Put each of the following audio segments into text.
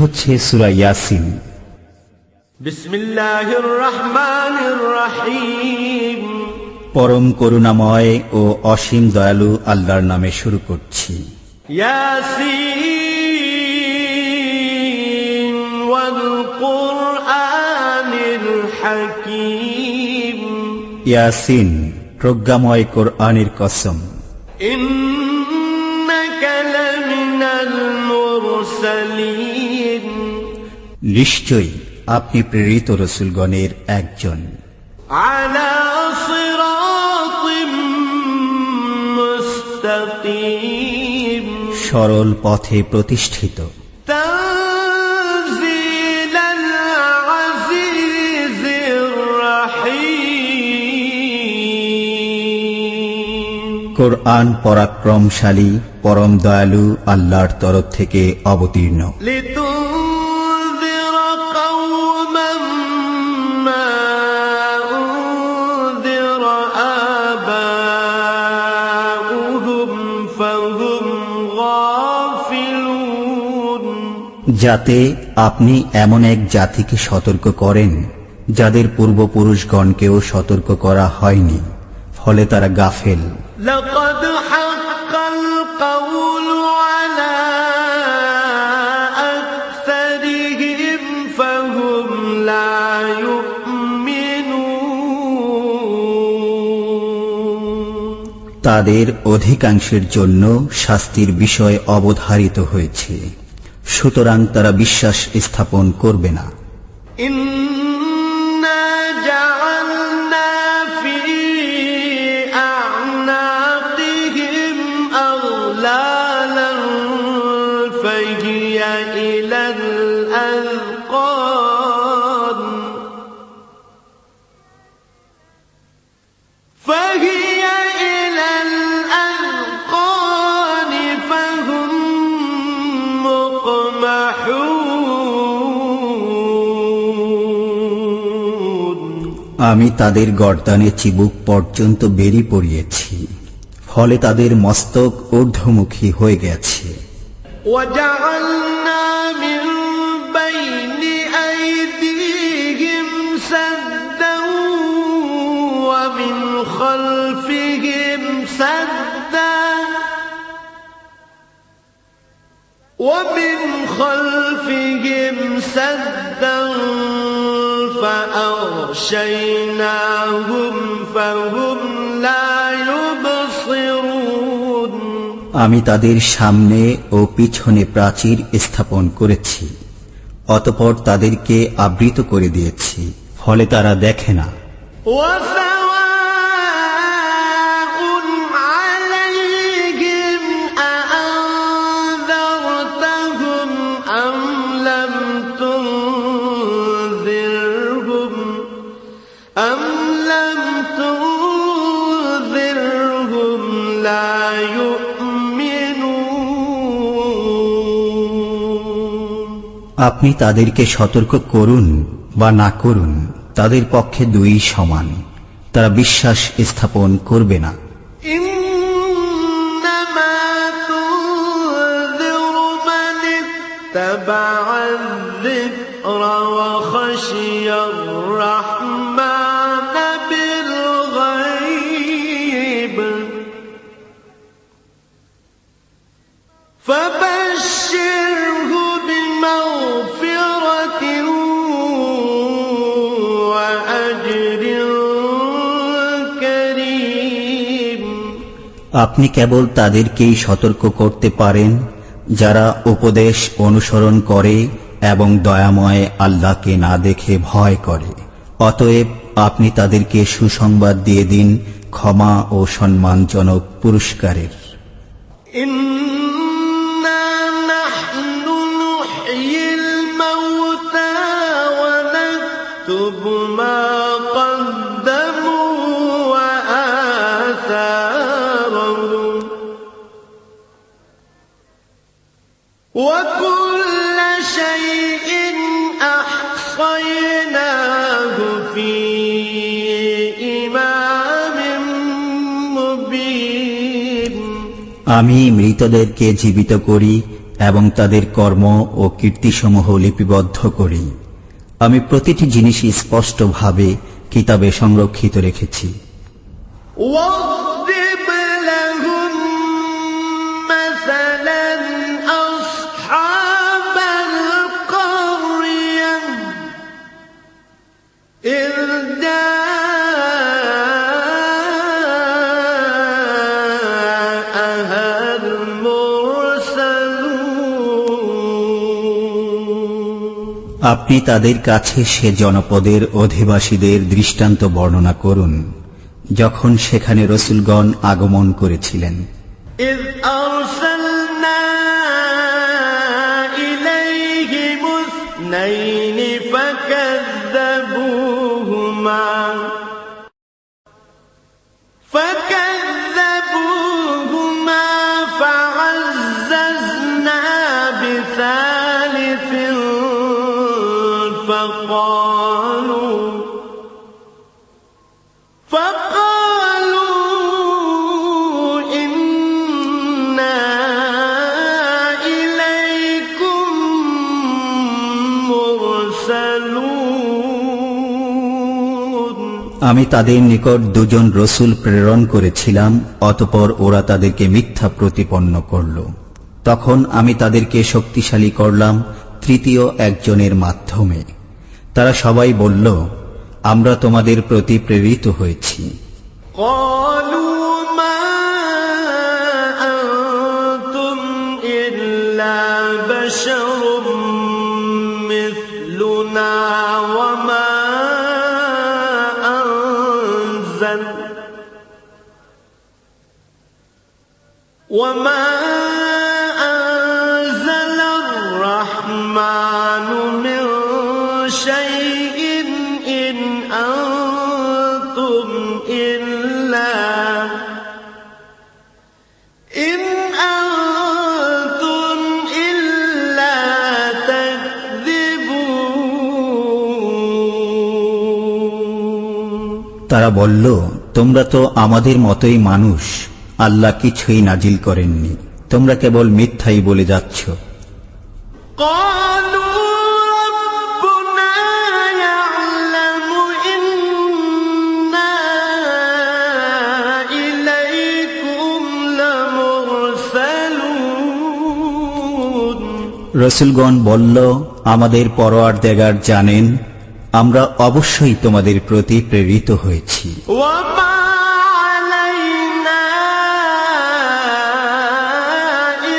হচ্ছে সূরা ইয়াসিন। বিসমিল্লাহির রহমানির রহিম। পরম করুণাময় ও অসীম দয়ালু আল্লাহর নামে শুরু করছি। ইয়াসিন ওয়াল কুরআনিল হাকীম। ইয়াসিন, প্রজ্ঞাময় কোরআনের কসম। ইন্নাকা লামিনাল মুরসালিন। নিশ্চয়ই আপনি প্রেরিত রাসূলগণের একজন। আলা সিরাতিম মুস্তাকিম। সরল পথে প্রতিষ্ঠিত। তানজিলাল আজিজির রাহিম। কোরআন পরাক্রমশালী, পরম দয়ালু আল্লাহর তরফ থেকে অবতীর্ণ। লিতুনযিরা কওমান মা উনযিরা আবাউহুম ফাহুম গাফিলুন। যাতে আপনি এমন এক জাতিকে সতর্ক করেন যাদের পূর্বপুরুষগণকেও সতর্ক করা হয়নি, ফলে তারা গাফেল। লাকাদ হাক্কাল কাওলু আলা আকসারিহিম ফাহুম লা ইউমিনুন। তাদের অধিকাংশের জন্য শাস্তির বিষয় অবধারিত হয়েছে, সুতরাং তারা বিশ্বাস স্থাপন করবে না। ইন্না জাআলনা ফি আ'নাকিহিম আগলালান ফাহিয়া ইলাল আযকান ফাহিয়া ইলাল আযকান ফাহুম মুকমাহুন। আমি তাদের গর্দানে চিবুক পর্যন্ত বেরি পড়িয়েছি, ফলে তাদের মস্তক ঊর্ধ্বমুখী হয়ে গেছে। وجعلنا من بين أيديهم سدا ومن خلفهم سدا فأغشيناهم فهم لا يبصرون। আমি তাদের সামনে ও পিছনে প্রাচীর স্থাপন করেছি, অতঃপর তাদেরকে আবৃত করে দিয়েছি, ফলে তারা দেখে না। وسواء عليهم أأنذرتهم أم لم تنذرهم لا يؤمنون। আপনি তাদেরকে সতর্ক করুন বা না করুন, তাদের পক্ষে দুই সমান, তারা বিশ্বাস স্থাপন করবে না। إنما تنذر من اتبع الذكر وخشي الرحمن بالغيب فبشره بمغفرة وأجر كريم। আপনি কেবল তাদেরকেই সতর্ক করতে পারেন যারা উপদেশ অনুসরণ করে এবং দয়াময় আল্লাহকে না দেখে ভয় করে। অতএব আপনি তাদেরকে সুসংবাদ দিয়ে দিন ক্ষমা ও সম্মানজনক পুরস্কারের। إنا نحن نحيي الموتى ونكتب ما قدموا وآثارهم وكل شيء أحصيناه في إمام مبين। আমি মৃতদেরকে জীবিত করি এবং তাদের কর্ম ও কীর্তিসমূহ লিপিবদ্ধ করি। আমি প্রতিটি জিনিসই স্পষ্টভাবে কিতাবে সংরক্ষিত রেখেছি। واضرب لهم مثلا أصحاب القرية إذ جاءها المرسلون আপনি তাদের কাছে সে জনপদের অধিবাসীদের দৃষ্টান্ত বর্ণনা করুন, যখন সেখানে রসূলগণ আগমন করেছিলেন। إذ أرسلنا إليهم اثنين فكذبوهما فعززنا بثالث فقالوا إنا إليكم مرسلون আমি তাদের নিকট দুজন রসূল প্রেরণ করেছিলাম, অতঃপর ওরা তাদেরকে মিথ্যা প্রতিপন্ন করল। তখন আমি তাদেরকে শক্তিশালী করলাম তৃতীয় একজনের মাধ্যমে। তারা সবাই বলল, আমরা তোমাদের প্রতি প্রেরিত হয়েছি। قالوا ما أنتم إلا بشر مثلنا وما أنزل الرحمن من شيء إن أنتم إلا تكذبون তারা বলল, তোমরা তো আমাদের মতোই মানুষ, আল্লাহ কিছুই নাজিল করেননি, তোমরা কেবল মিথ্যাই বলে যাচ্ছ। قالوا ربنا يعلم إنا إليكم لمرسلون রসূলগণ বলল, আমাদের পরওয়ারদিগার জানেন, আমরা অবশ্যই তোমাদের প্রতি প্রেরিত হয়েছি। وما علينا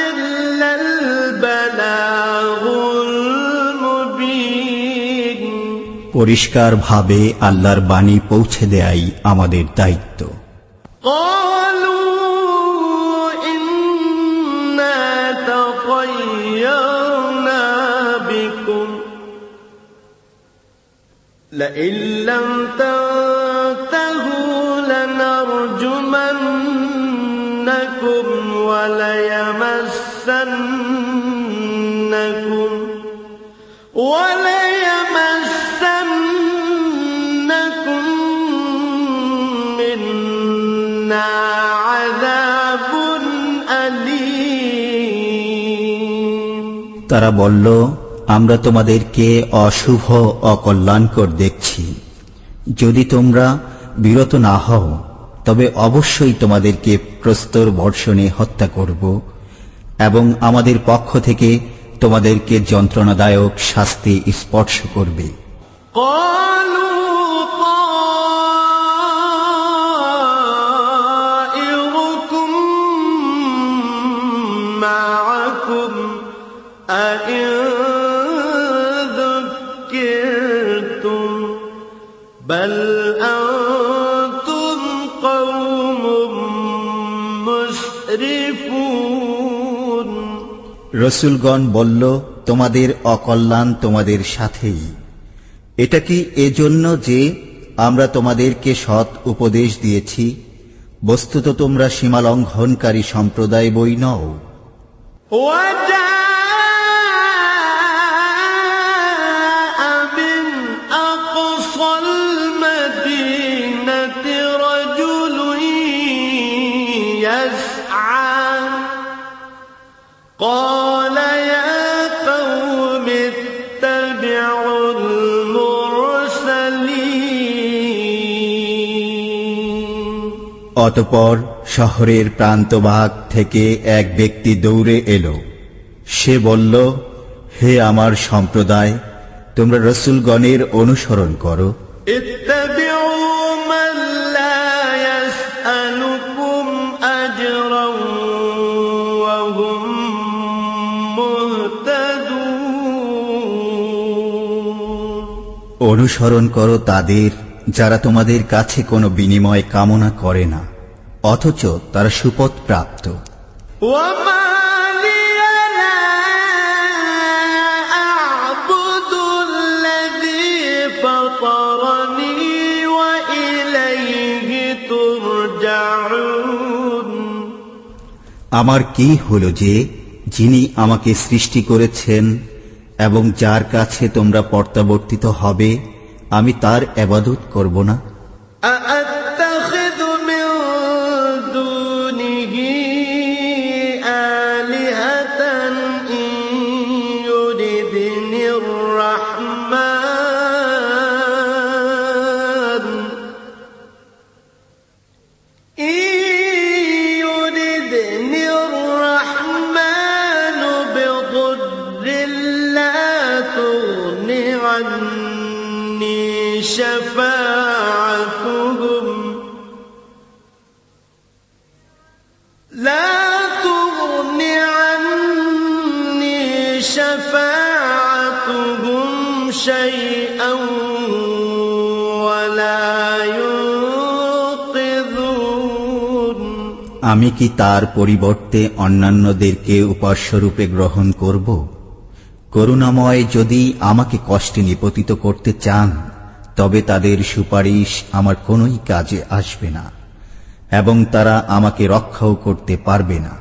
إلا البلاغ المبين পরিষ্কারভাবে আল্লাহর বাণী পৌঁছে দেয়াই আমাদের দায়িত্ব। قالوا إنا تطيرنا بكم لئن لم تنتهوا لنرجمنكم وليمسنكم منا عذاب أليم তারা বলল, আমরা তোমাদেরকে অশুভ অকল্যাণকর দেখছি। যদি তোমরা বিরত না হও, তবে অবশ্যই তোমাদেরকে প্রস্তর বর্ষণে হত্যা করব এবং আমাদের পক্ষ থেকে তোমাদেরকে যন্ত্রণাদায়ক শাস্তি স্পর্শ করবে। قالوا طائركم معكم أئن ذكرتم بل أنتم قوم مسرفون রসূলগণ বলল, তোমাদের অকল্যাণ তোমাদের সাথেই। এটা কি এজন্য যে আমরা তোমাদেরকে সৎ উপদেশ দিয়েছি? বস্তুত তোমরা সীমালঙ্ঘনকারী সম্প্রদায় বই নও। وجاء من أقصى المدينة رجل يسعى قال অতঃপর শহরের প্রান্তভাগ থেকে এক ব্যক্তি দৌড়ে এলো। সে বলল, হে আমার সম্প্রদায়, তোমরা রাসূলগণের অনুসরণ করো। اتبعوا من لا يسألكم أجرا وهم مهتدون অনুসরণ করো তাদের যারা তোমাদের কাছে কোনো বিনিময় কামনা করে না, অথচ তারা সুপথ প্রাপ্ত। وما لي لا أعبد الذي فطرني وإليه ترجعون আমার কি হলো যে যিনি আমাকে সৃষ্টি করেছেন এবং যার কাছে তোমরা প্রত্যাবর্তিত হবে, আমি তার ইবাদত করব না? أأتخذ من دونه آلهة إن يردني الرحمن بضر لا تغن عني شفاعتهم شيئا ولا ينقذون আমি কি তার পরিবর্তে অন্যান্যদেরকে উপাস্যরূপে গ্রহণ করব? করুণাময় যদি আমাকে কষ্টে নিপতিত করতে চান, তবে তাদের সুপারিশ আমার কোনোই কাজে আসবে না এবং তারা আমাকে রক্ষাও করতে পারবে না।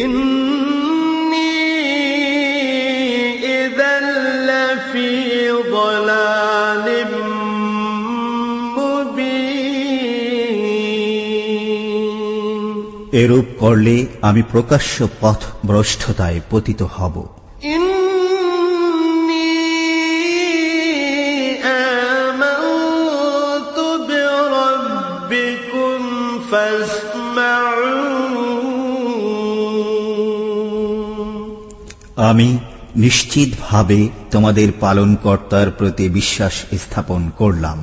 إني إذا لفي ضلال مبين এরূপ করলে আমি প্রকাশ্য পথ ভ্রষ্টতায় পতিত হব। إني آمنت بربكم فاسمعون আমি নিশ্চিতভাবে তোমাদের পালনকর্তার প্রতি বিশ্বাস স্থাপন করলাম,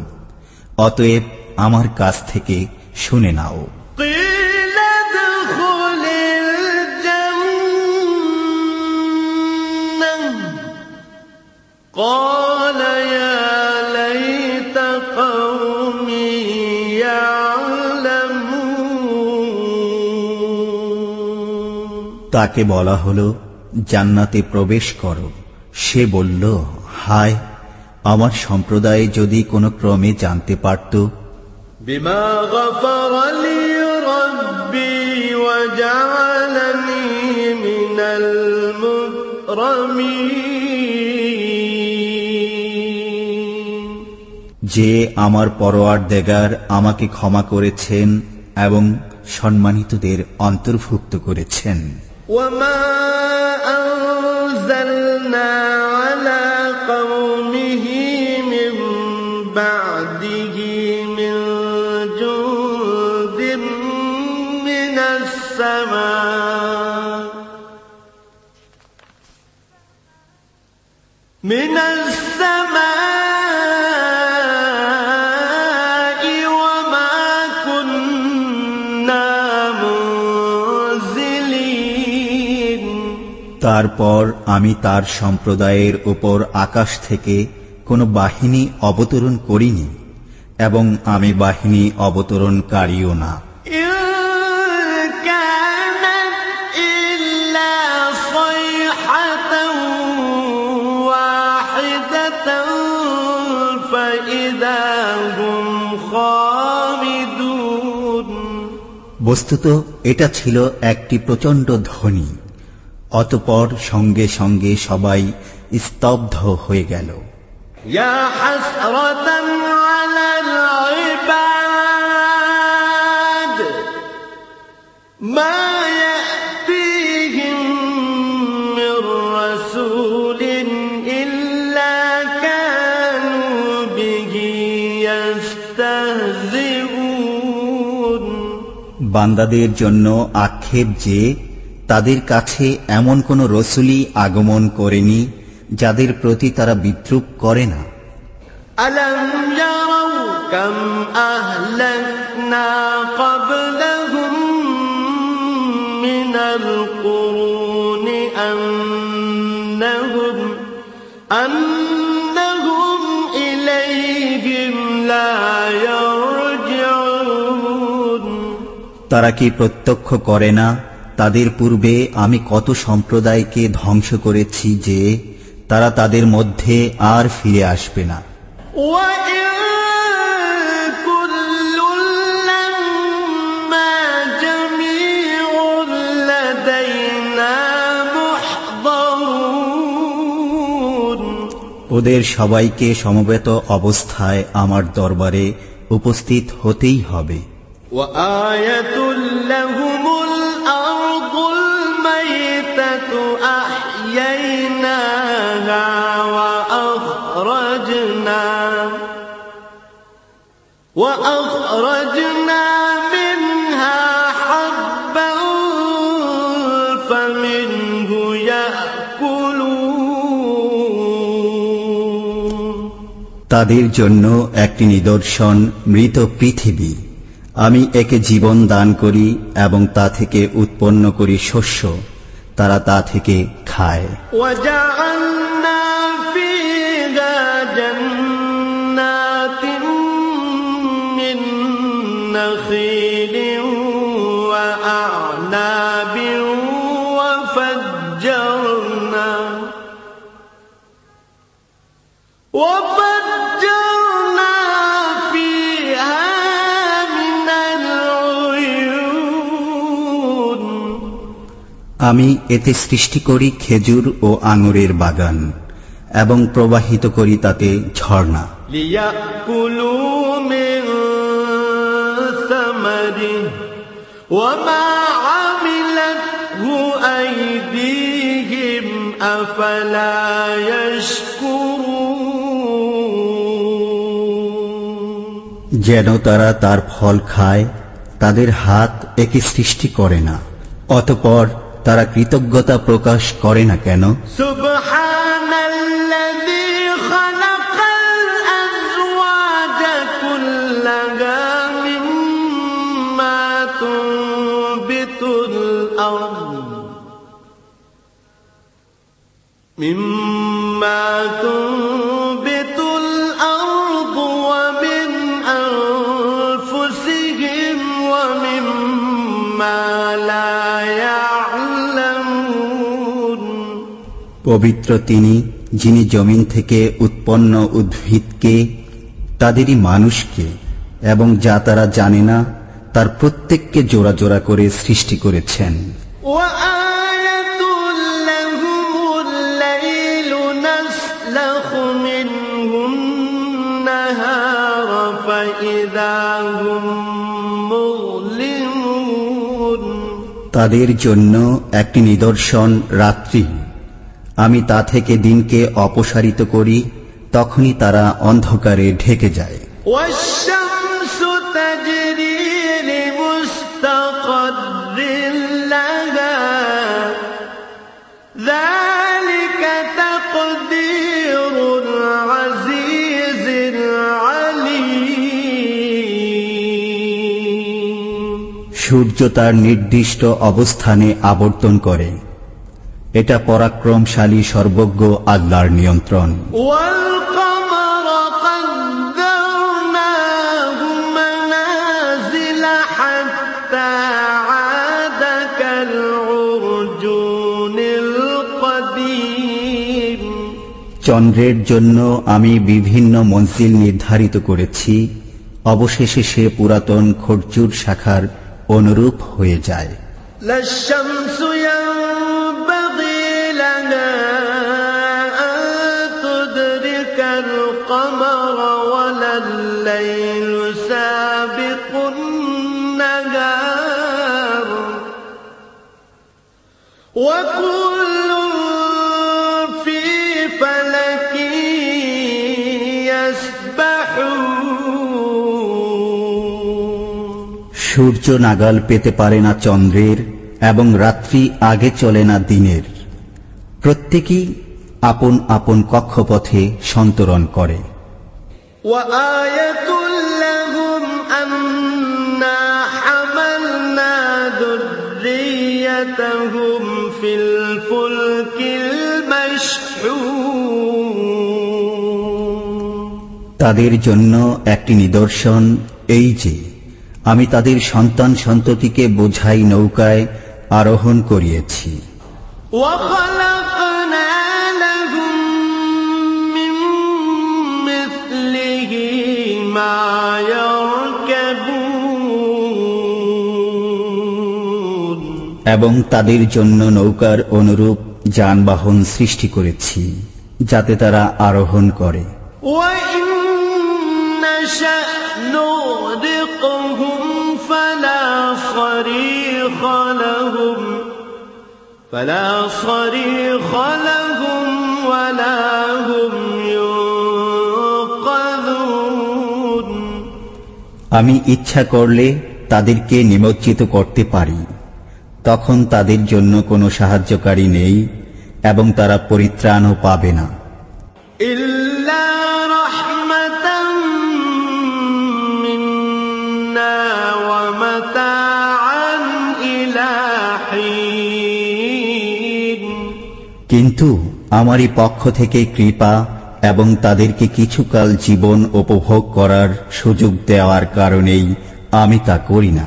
অতএব আমার কাছ থেকে শুনে নাও। قيل ادخل الجنة قال يا ليت قومي يعلمون তাকে বলা হলো, জান্নাতে প্রবেশ করো। সে বলল, হায়, আমার সম্প্রদায় যদি কোনো ক্রমে জানতে পারত। بما غفر لي ربي وجعلني من المكرمين যে আমার পরওয়ারদিগার আমাকে ক্ষমা করেছেন এবং সম্মানিতদের অন্তর্ভুক্ত করেছেন। وما أنزلنا على قومه من بعده من جند من السماء وما كنا منزلين তারপর আমি তার সম্প্রদায়ের উপর আকাশ থেকে কোনো বাহিনী অবতরণ করিনি এবং আমি বাহিনী অবতরণকারীও না। إن كانت إلا صيحة واحدة فإذا هم خامدون বস্তুত এটা ছিল একটি প্রচণ্ড ধ্বনি, অতঃপর সঙ্গে সঙ্গে সবাই স্তব্ধ হয়ে গেল। يا حسرة على العباد ما يأتيهم من رسول إلا كانوا به يستهزئون বান্দাদের জন্য আক্ষেপ যে তাদের কাছে এমন কোন রসুলই আগমন করেনি যাদের প্রতি তারা বিদ্রূপ করে না। ألم يروا كم أهلكنا قبلهم من القرون أنهم إليهم لا يرجعون। তারা কি প্রত্যক্ষ করে না তাদের পূর্বে আমি কত সম্প্রদায়কে ধ্বংস করেছি যে তারা তাদের মধ্যে আর ফিরে আসবে না। وَإِن كُلٌّ لَّمَّا جَمِيعٌ لَّدَيْنَا مُحْضَرُونَ। ওদের সবাইকে সমবেত অবস্থায় আমার দরবারে উপস্থিত হতেই হবে। وآية لهم الأرض الميتة أحييناها وأخرجنا منها حبا فمنه يأكلون। তাদের জন্য একটি নিদর্শন মৃত পৃথিবী, আমি একে জীবন দান করি এবং তা থেকে উৎপন্ন করি শস্য, তারা তা থেকে খায়। وجعلنا فيها جنات من نخيل وأعناب وفجرنا فيها من العيون। আমি এতে সৃষ্টি করি খেজুর ও আঙুরের বাগান এবং প্রবাহিত করি তাতে ঝর্ণা। ليأكلوا من ثمره وما عملته أيديهم أفلا يشكرون। যেন তারা তার ফল খায়, তাদের হাত একে সৃষ্টি করে না, অতঃপর তারা কৃতজ্ঞতা প্রকাশ করে না কেন? সুবহানাল্লাযী খালাকাল আযওয়াজা কুল্লাহা মিম্মা তুনবিতুল আরদ ওয়া মিন আনফুসিহিম ওয়া মিম্মা লা ইয়া'লামুন। পবিত্র তিনি, যিনি জমিন থেকে উৎপন্ন উদ্ভিদকে, তাদেরই মানুষকে এবং যা তারা জানে না তার প্রত্যেককে জোড়া জোড়া করে সৃষ্টি করেছেন। তাদের জন্য একটি নিদর্শন রাত্রি, আমি তা থেকে দিনকে অপসারিত করি, তখনই তারা অন্ধকারে ঢেকে যায়। সূর্য তার নির্দিষ্ট অবস্থানে আবর্তন করে, এটা পরাক্রমশালী সর্বজ্ঞ আল্লাহর নিয়ন্ত্রণ। চন্দ্রের জন্য আমি বিভিন্ন মঞ্জিল নির্ধারিত করেছি, অবশেষে সে পুরাতন খরচুর শাখার অনুরূপ হয়ে যায়। সূর্য নাগাল পেতে পারে না চন্দ্রের, এবং রাত্রি আগে চলে না দিনের। প্রত্যেকেই আপন আপন কক্ষপথে সন্তরণ করে। وآية لهم أنا حملنا ذريتهم في الفلك المشحون তাদের জন্য একটি নিদর্শন এই যে আমি তাদের সন্তান সন্ততিকে বোঝাই নৌকায় আরোহণ করিয়েছি। وخلقنا لهم من مثله ما يركبون এবং তাদের জন্য নৌকার অনুরূপ যানবাহন সৃষ্টি করেছি যাতে তারা আরোহণ করে। وإن نشأ نغرقهم فلا صريخ لهم ولا هم ينقذون আমি ইচ্ছা করলে তাদেরকে নিমজ্জিত করতে পারি, তখন তাদের জন্য কোনো সাহায্যকারী নেই এবং তারা পরিত্রাণও পাবে না। إلا رحمة منا ومتاعا إلى حين কিন্তু আমারই পক্ষ থেকে কৃপা এবং তাদেরকে কিছুকাল জীবন উপভোগ করার সুযোগ দেওয়ার কারণেই আমি তা করি না।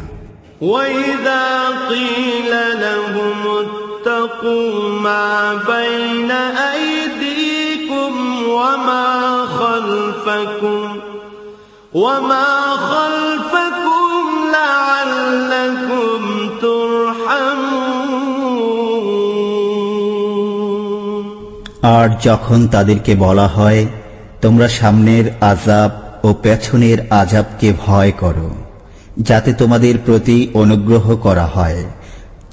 وإذا قيل لهم اتقوا ما بين أيديكم وما خلفكم لعلكم ترحمون আর যখন তাদেরকে বলা হয় তোমরা সামনের আযাব ও পেছনের আযাবকে ভয় করো যাতে তোমাদের প্রতি অনুগ্রহ করা হয়,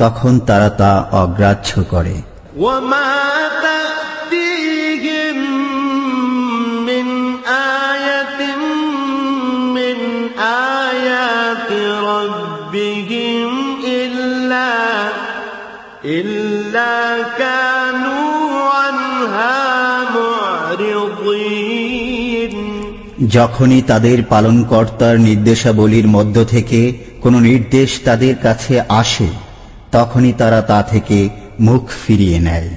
তখন তারা তা অগ্রাহ্য করে। وما تأتيهم من آية من آيات ربهم إلا كانوا عنها معرضين যখনই তাদের পালনকর্তার নির্দেশাবলীর মধ্য থেকে কোনো নির্দেশ তাদের কাছে আসে তখনই তারা তা থেকে মুখ ফিরিয়ে নেয়।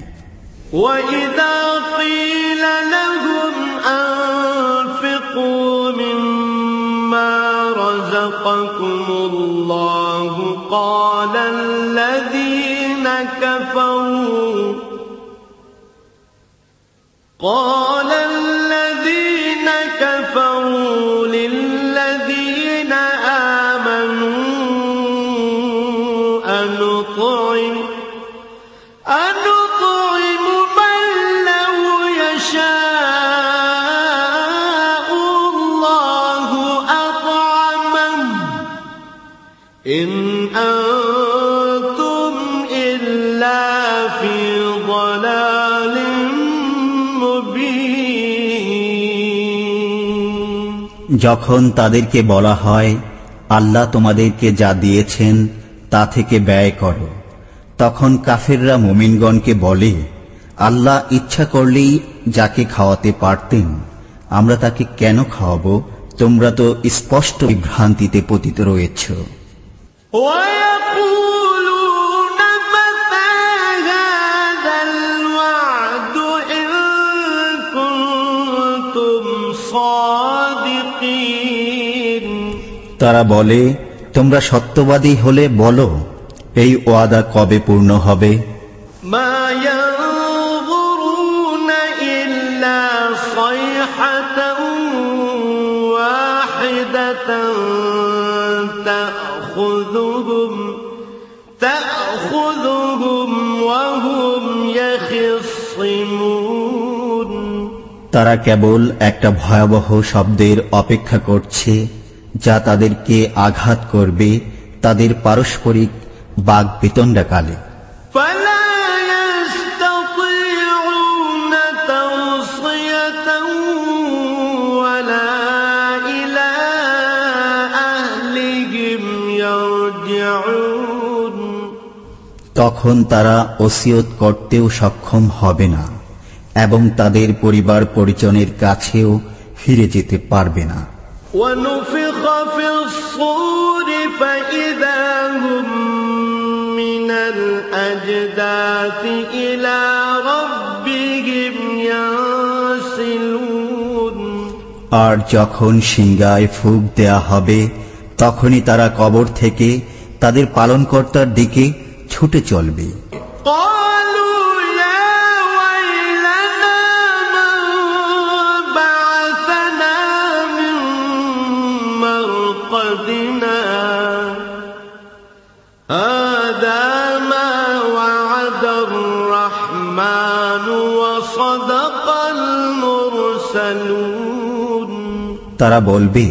وَإِذَا قِيلَ لَهُمْ أَنفِقُوا مِمَّا رَزَقَكُمُ اللَّهُ قَالَ الَّذِينَ كَفَرُوا لِلَّذِينَ آمَنُوا أَنُطْعِمُ مَن لَّوْ يَشَاءُ اللَّهُ أَطْعَمَهُ إِنْ أَنتُمْ إِلَّا فِي ضَلَالٍ مُبِينٍ যখন তাদেরকে বলা হয় আল্লাহ তোমাদেরকে যা দিয়েছেন তা থেকে ব্যয় করো, তখন কাফেররা মুমিনগণকে বলে আল্লাহ ইচ্ছা করলেই যাকে খাওয়াতে পারতেন, আমরা তাকে কেন খাওয়াবো? তোমরা তো স্পষ্ট বিভ্রান্তিতে পতিত রয়েছ। وَيَقُولُونَ مَتَى هَذَا الْوَعْدُ إِن كُنتُمْ صَادِقِينَ তারা বলে তোমরা সত্যবাদী হলে বলো এই ওয়াদা কবে পূর্ণ হবে? مَا يَنظُرُونَ إِلَّا صَيْحَةً وَاحِدَةً تأخذهم وهم يخصمون তারা কেবল একটা ভয়াবহ শব্দের অপেক্ষা করছে যা তাদেরকে আঘাত করবে তাদের পারস্পরিক বাগ্বিতণ্ডাকালে। فلا يستطيعون توصية ولا إلى أهلهم يرجعون তখন তারা ওসিয়ত করতেও সক্ষম হবে না এবং তাদের পরিবার পরিজনের কাছেও ফিরে যেতে পারবে না। ونفخ في الصور فإذا هم من الأجداث إلى ربهم ينسلون। আর যখন সিংহায় ফুঁক দেয়া হবে তখনই তারা কবর থেকে তাদের পালনকর্তার দিকে ছুটে চলবে। قالوا يا ويلنا من بعثنا من مرقدنا هذا ما وعد الرحمن وصدق المرسلون। তারা বলবে,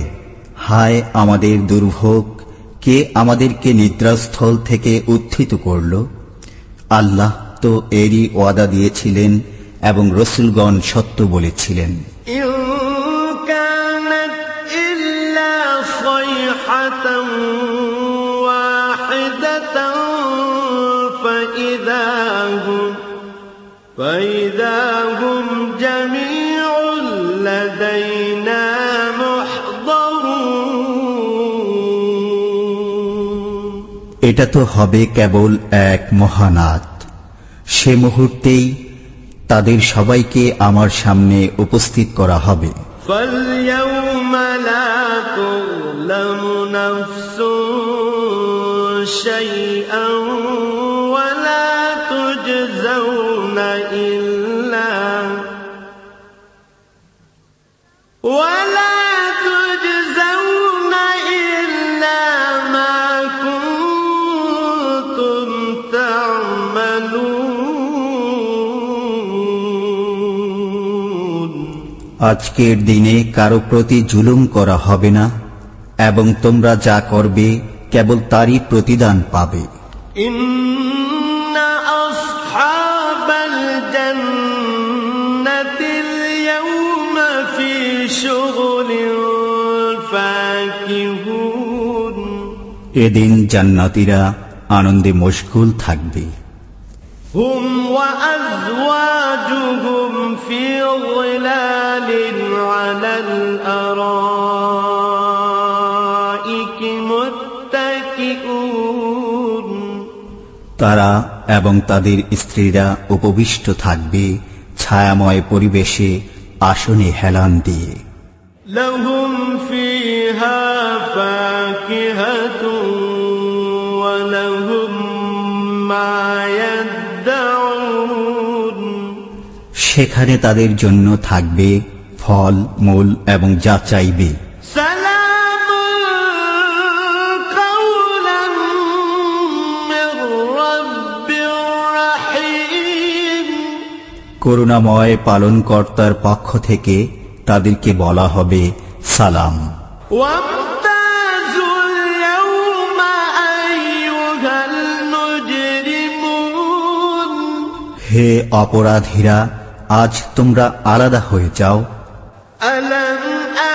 হায় আমাদের দুর্ভোগ, কে আমাদেরকে নিদ্রাস্থল থেকে উত্থিত করল? আল্লাহ তো এরই ওয়াদা দিয়েছিলেন এবং রসুলগণ সত্য বলেছিলেন। إن كانت إلا صيحة واحدة فإذا هم جميع لدينا محضرون। এটা তো হবে কেবল এক মহানাদ, সে মুহূর্তেই তাদের সবাইকে আমার সামনে উপস্থিত করা হবে। فاليوم لا تظلم نفس شيئا ولا تجزون إلا ما كنتم تعملون। আজকের দিনে কারো প্রতি জুলুম করা হবে না এবং তোমরা যা করবে কেবল তারই প্রতিদান পাবে। إن أصحاب الجنة اليوم في شغل فاكهون। এদিন জান্নাতীরা আনন্দে মশগুল থাকবে। هم وأزواجهم في ظلال على الأرائك متكئون। তারা এবং তাদের স্ত্রীরা উপবিষ্ট থাকবে ছায়াময় পরিবেশে আসনে হেলান দিয়ে। لهم فيها فاكهة ولهم ما يدعون। সেখানে তাদের জন্য থাকবে ফল মূল এবং যা চাইবে। سلام قولا من رب رحيم। করুণাময় পালনকর্তার পক্ষ থেকে তাদেরকে বলা হবে সালাম। وامتازوا اليوم أيها المجرمون। হে অপরাধীরা, আজ তোমরা আলাদা হয়ে যাও। ألم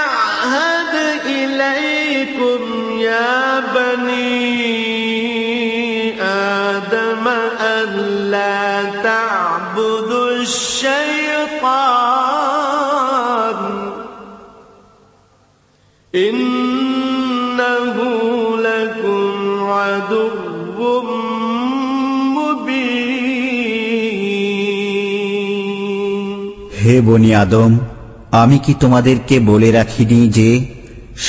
أعهد إليكم يا بني آدم ألا تعبدوا الشيطان إنه لكم عدو مبين। হে বনি আদম, আমি কি তোমাদেরকে বলে রাখিনি যে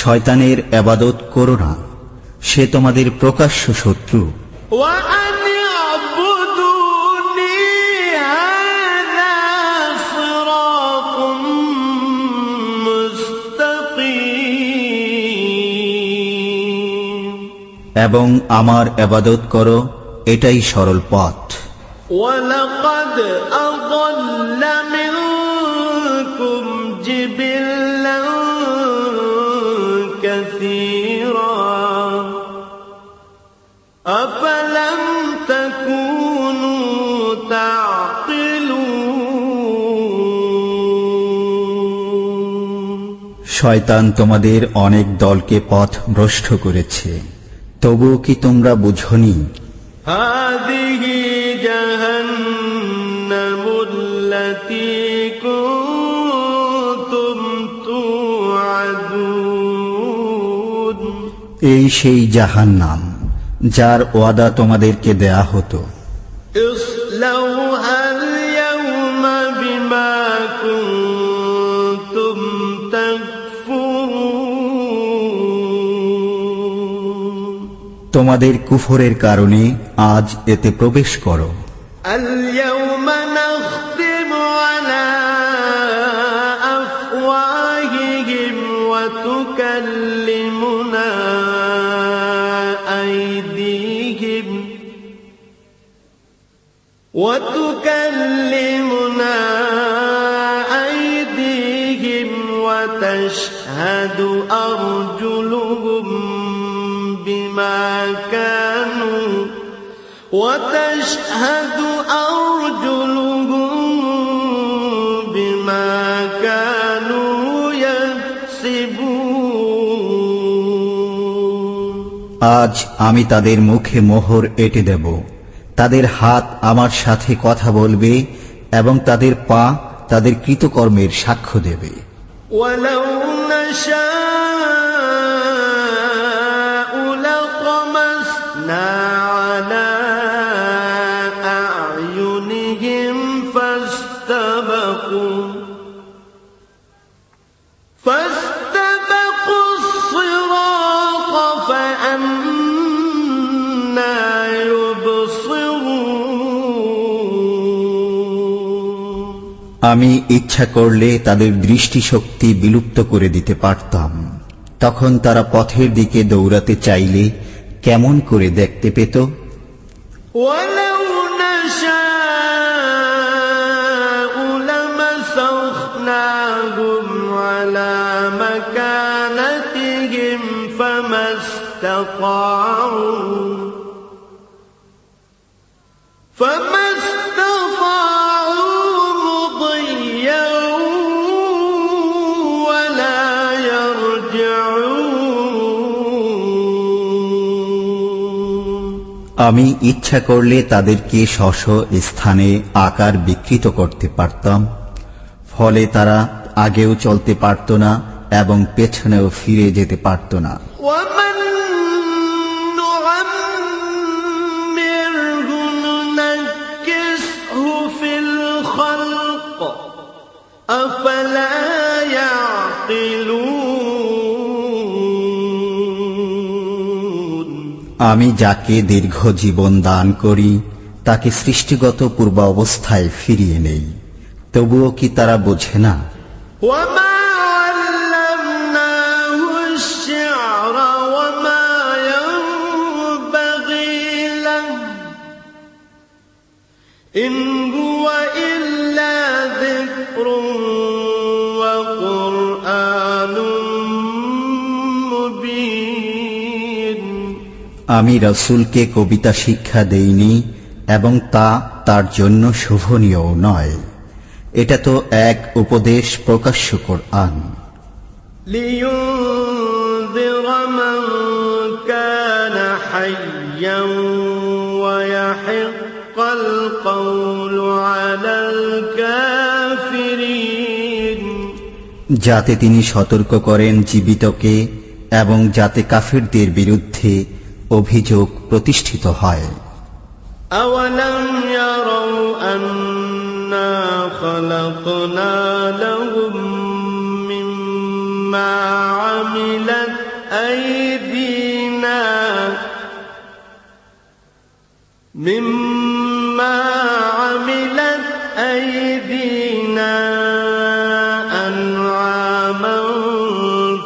শয়তানের ইবাদত করো না, সে তোমাদের প্রকাশ্য শত্রু। وأن اعبدوني هذا صراط مستقيم। এবং আমার ইবাদত করো, এটাই সরল পথ। ولقد أضل منكم جبلا كثيرا أفلم تكونوا تعقلون। শয়তান তোমাদের অনেক দলকে পথ ভ্রষ্ট করেছে, তবুও কি তোমরা বুঝনি? هذه جهنم التي كنتم توعدون এই সেই জাহান্নাম যার ওয়াদা তোমাদেরকে দেয়া হতো। اصلوها اليوم بما كنتم تكفرون তোমাদের কুফরের কারণে আজ এতে প্রবেশ করো। اليوم نختم على أفواههم وتكلمنا أيديهم وتشهد أرجلهم بما كانوا يكسبون আজ আমি তাদের মুখে মোহর এঁটে দেব, তাদের হাত আমার সাথে কথা বলবে এবং তাদের পা তাদের কৃতকর্মের সাক্ষ্য দেবে। ولو نشاء لطمسنا على أعينهم فاستبقوا الصراط فأنى يبصرون আমি ইচ্ছা করলে তাদের দৃষ্টিশক্তি বিলুপ্ত করে দিতে পারতাম, তখন তারা পথের দিকে দৌড়াতে চাইলে কেমন করে দেখতে পেত? ولو نشاء لمسخناهم على مكانتهم فما استطاعوا مضيا ولا يرجعون আমি ইচ্ছা করলে তাদেরকে স্ব স্থানে আকার বিকৃত করতে পারতাম, ফলে তারা আগেও চলতে পারত না এবং পেছনেও ফিরে যেতে পারত না। ومن نعمره ننكسه في الخلق أفلا يعقلون আমি যাকে দীর্ঘ জীবন দান করি তাকে সৃষ্টিগত পূর্বাবস্থায় ফিরিয়ে নেই, তবুও কি তারা বোঝে না? وما علمناه الشعر وما ينبغي له إن هو إلا ذكر وقرآن مبين আমি রাসূলকে কবিতা শিক্ষা দেইনি এবং তা তার জন্য শোভনীয় নয়, এটা তো এক উপদেশ প্রকাশ্য কোরআন। لينذر من كان حيا ويحق القول على الكافرين যাতে তিনি সতর্ক করেন জীবিতকে এবং যাতে কাফিরদের বিরুদ্ধে অভিযোগ প্রতিষ্ঠিত হয়। أولم يروا أنا خلقنا لهم مما عملت أيدينا أنعاما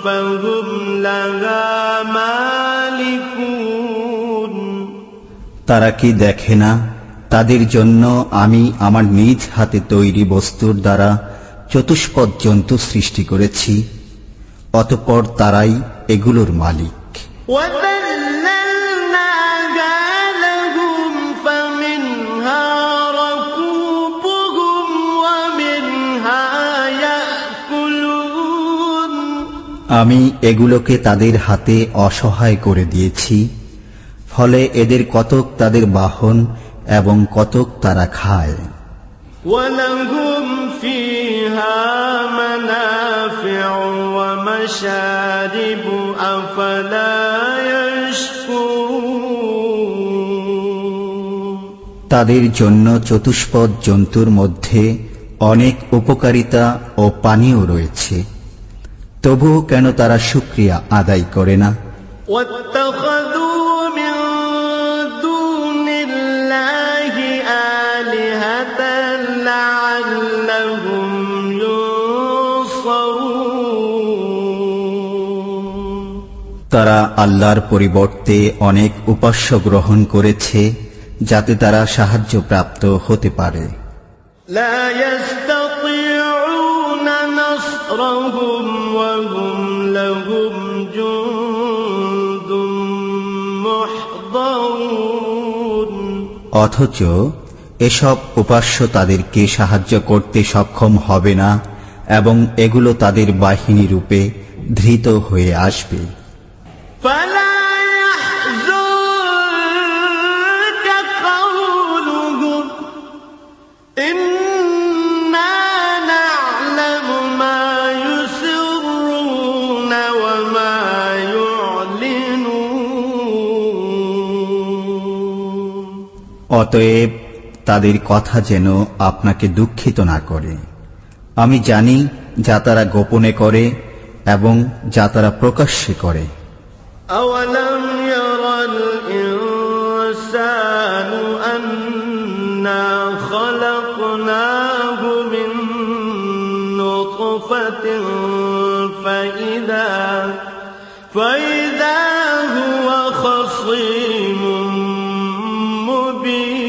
فهم لها مالكون তারা কি দেখে না তাদের জন্য আমি আমার নিজ হাতে তৈরি বস্তুর দ্বারা চতুষ্পদ জন্তু সৃষ্টি করেছি, অতঃপর তারাই এগুলোর মালিক। وَذَلَّلْنَاهَا لَهُمْ فَمِنْهَا رَكُوبُهُمْ وَمِنْهَا يَأْكُلُونَ আমি এগুলোকে তাদের হাতে অসহায় করে দিয়েছি, ফলে এদের কতক তাদের বাহন এবং কতক তারা খায়। ولهم فيها منافع ومشارب أفلا يشكرون তাদের জন্য চতুষ্পদ জন্তুর মধ্যে অনেক উপকারিতা ও পানীয় রয়েছে, তবুও কেন তারা শুকরিয়া আদায় করে না? واتخذوا من دون الله آلهة لعلهم ينصرون তারা আল্লাহর পরিবর্তে অনেক উপাস্য গ্রহণ করেছে যাতে তারা সাহায্যপ্রাপ্ত হতে পারে। لا يستطيعون نصرهم وهم لهم جند محضرون অথচ এসব উপাস্য তাদেরকে সাহায্য করতে সক্ষম হবে না এবং এগুলো তাদের বাহিনী রূপে ধৃত হয়ে আসবে। فلا يحزنك قولهم إنا نعلم ما يسرون وما يعلنون অতএব তাদের কথা যেন আপনাকে দুঃখিত না করে। আমি জানি যা তারা গোপনে করে এবং যা তারা প্রকাশ্যে করে। أولم ير الإنسان أنا خلقناه من نطفة فإذا هو خصيم مبين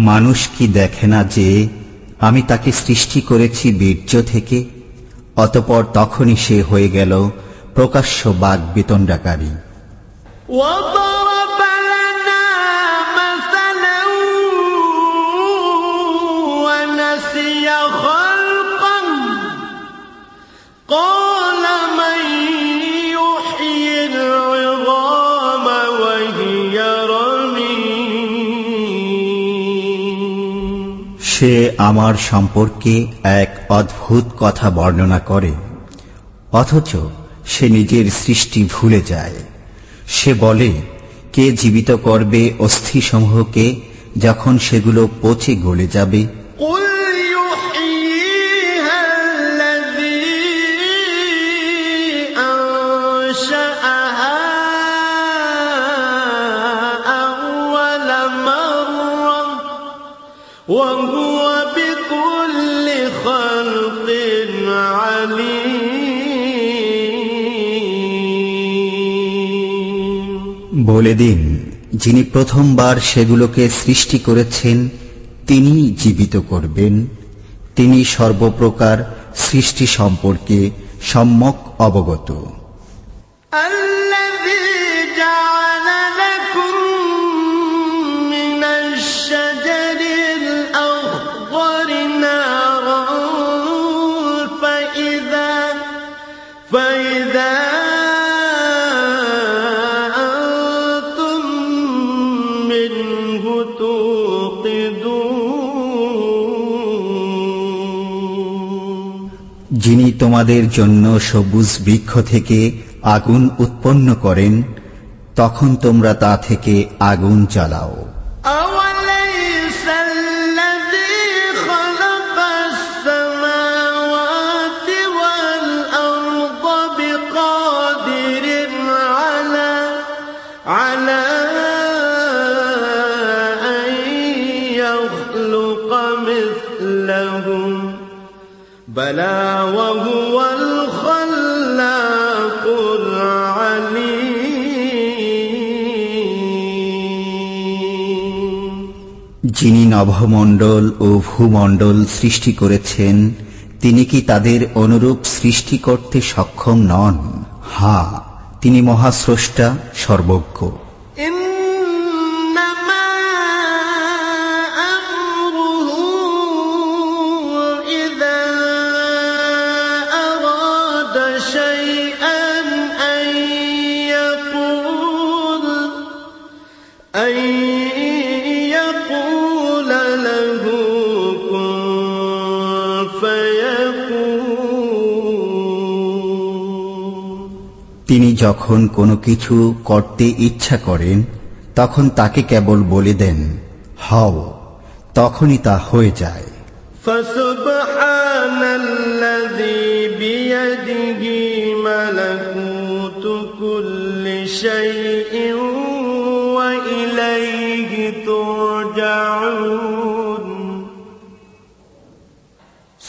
মানুষ কি দেখে না যে আমি তাকে সৃষ্টি করেছি বীর্য থেকে, অতঃপর তখনই সে হয়ে গেল প্রকাশ্য বাগ বিতণ্ডাকারী। وضرب لنا مثلا ونسي خلقه قال من يحيي العظام وهي رميم সে আমার সম্পর্কে এক অদ্ভুত কথা বর্ণনা করে, অথচ সে নিজের সৃষ্টি ভুলে যায়। সে বলে, কে জীবিত করবে অস্থিসমূহকে যখন সেগুলো পচে গলে যাবে? قل يحييها الذي أنشأها أول مرة وهو بكل خلق عليم বলে দিন, যিনি প্রথমবার সেগুলোকে সৃষ্টি করেছেন তিনি জীবিত করবেন। তিনি সর্বপ্রকার সৃষ্টি সম্পর্কে সম্যক অবগত। الذي جعل لكم من الشجر الأخضر نارا فإذا أنتم منه توقدون যিনি তোমাদের জন্য সবুজ বৃক্ষ থেকে আগুন উৎপন্ন করেন, তখন তোমরা তা থেকে আগুন জ্বালাও। أوليس الذي خلق السماوات والأرض بقادر على أن يخلق مثلهم بلى وهو الخلاق العليم যিনি নভমণ্ডল ও ভূমণ্ডল সৃষ্টি করেছেন, তিনি কি তাদের অনুরূপ সৃষ্টি করতে সক্ষম নন? হ্যাঁ, তিনি মহাস্রষ্টা, সর্বজ্ঞ। إنما أمره إذا أراد شيئا أن فيكون তিনি যখন কোনো কিছু করতে ইচ্ছা করেন তখন তাকে কেবল বলে দেন হও, তখনই তা হয়ে যায়। فسبحان الذي بيده ملكوت كل شيء وإليه ترجعون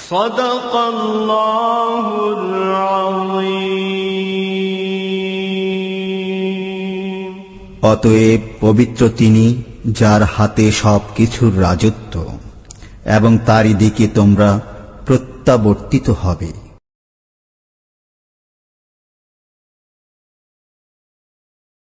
صدق الله العظيم অতএব পবিত্র তিনি, যার হাতে সবকিছুর রাজত্ব, এবং তারই দিকে তোমরা প্রত্যাবর্তিত হবে।